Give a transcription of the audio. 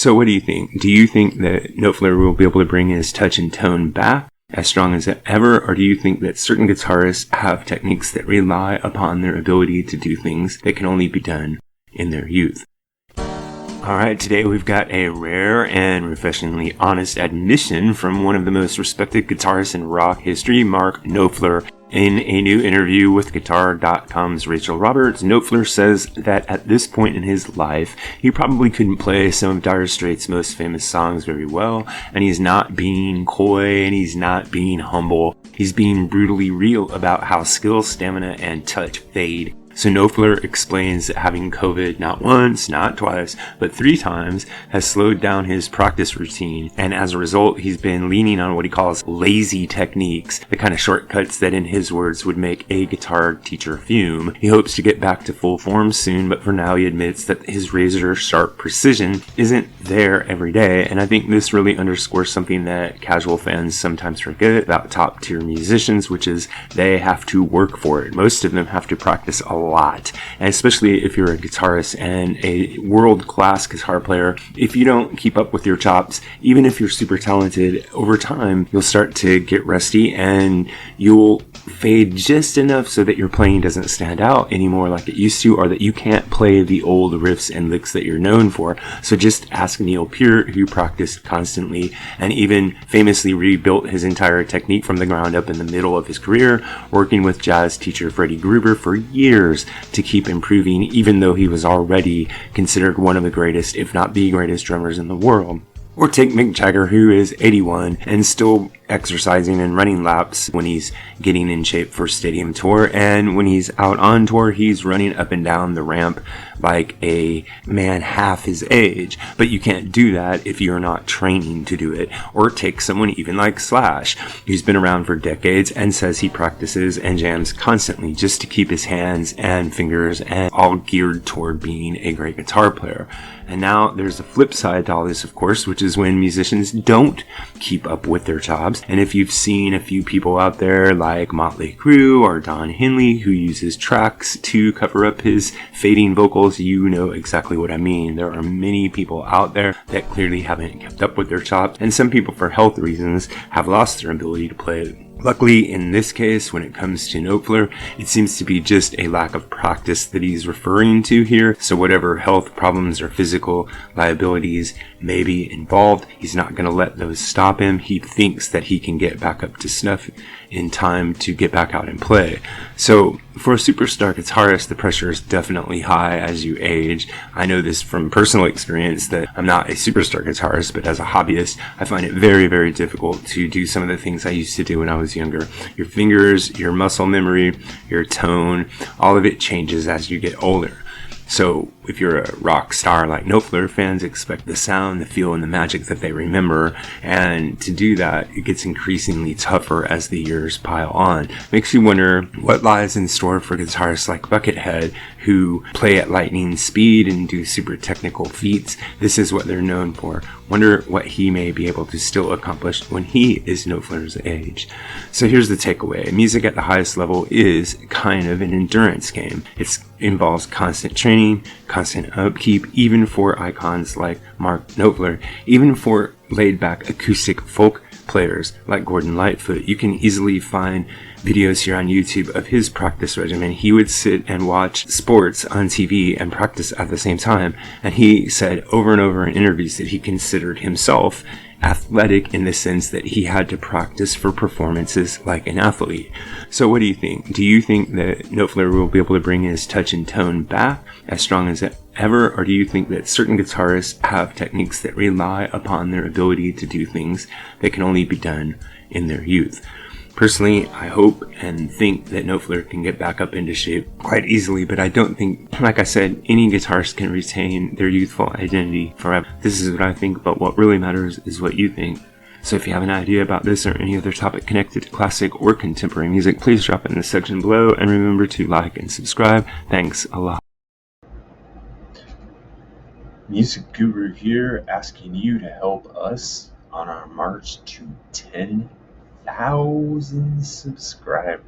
So what do you think? Do you think that Knopfler will be able to bring his touch and tone back as strong as ever, or do you think that certain guitarists have techniques that rely upon their ability to do things that can only be done in their youth? Alright, today we've got a rare and refreshingly honest admission from one of the most respected guitarists in rock history, Mark Knopfler. In a new interview with Guitar.com's Rachel Roberts, Knopfler says that at this point in his life, he probably couldn't play some of Dire Straits' most famous songs very well, and he's not being coy and he's not being humble. He's being brutally real about how skill, stamina, and touch fade. So Knopfler explains that having COVID not once, not twice, but 3 times has slowed down his practice routine, and as a result he's been leaning on what he calls lazy techniques, the kind of shortcuts that in his words would make a guitar teacher fume. He hopes to get back to full form soon, but for now he admits that his razor sharp precision isn't there every day, and I think this really underscores something that casual fans sometimes forget about top tier musicians, which is they have to work for it. Most of them have to practice a lot, and especially if you're a guitarist and a world-class guitar player, if you don't keep up with your chops, even if you're super talented, over time you'll start to get rusty and you'll fade just enough so that your playing doesn't stand out anymore like it used to, or that you can't play the old riffs and licks that you're known for. So just ask Neil Peart, who practiced constantly and even famously rebuilt his entire technique from the ground up in the middle of his career, working with jazz teacher Freddie Gruber for years to keep improving, even though he was already considered one of the greatest, if not the greatest drummers in the world. Or take Mick Jagger, who is 81 and still exercising and running laps when he's getting in shape for stadium tour, and when he's out on tour he's running up and down the ramp like a man half his age. But you can't do that if you're not training to do it. Or take someone even like Slash, who's been around for decades and says he practices and jams constantly just to keep his hands and fingers and all geared toward being a great guitar player. And now there's a flip side to all this, of course, which is when musicians don't keep up with their jobs. And if you've seen a few people out there like Motley Crue or Don Henley, who uses tracks to cover up his fading vocals, you know exactly what I mean. There are many people out there that clearly haven't kept up with their chops, and some people, for health reasons, have lost their ability to play. Luckily, in this case, when it comes to Knopfler, it seems to be just a lack of practice that he's referring to here. So whatever health problems or physical liabilities may be involved, he's not going to let those stop him. He thinks that he can get back up to snuff in time to get back out and play. So for a superstar guitarist, the pressure is definitely high as you age. I know this from personal experience that I'm not a superstar guitarist, but as a hobbyist, I find it very, very difficult to do some of the things I used to do when I was younger. Your fingers, your muscle memory, your tone, all of it changes as you get older. So if you're a rock star like Knopfler, fans expect the sound, the feel, and the magic that they remember. And to do that, it gets increasingly tougher as the years pile on. Makes you wonder what lies in store for guitarists like Buckethead, who play at lightning speed and do super technical feats. This is what they're known for. Wonder what he may be able to still accomplish when he is Knopfler's age. So here's the takeaway. Music at the highest level is kind of an endurance game. It involves constant training, constant upkeep, even for icons like Mark Knopfler, even for laid-back acoustic folk players like Gordon Lightfoot. You can easily find videos here on YouTube of his practice regimen. He would sit and watch sports on TV and practice at the same time, and he said over and over in interviews that he considered himself athletic in the sense that he had to practice for performances like an athlete. So what do you think? Do you think that Knopfler will be able to bring his touch and tone back as strong as ever, or do you think that certain guitarists have techniques that rely upon their ability to do things that can only be done in their youth? Personally, I hope and think that Knopfler can get back up into shape quite easily, but I don't think, like I said, any guitarist can retain their youthful identity forever. This is what I think, but what really matters is what you think. So if you have an idea about this or any other topic connected to classic or contemporary music, please drop it in the section below, and remember to like and subscribe. Thanks a lot. Music Guru here, asking you to help us on our march to 10,000 subscribers.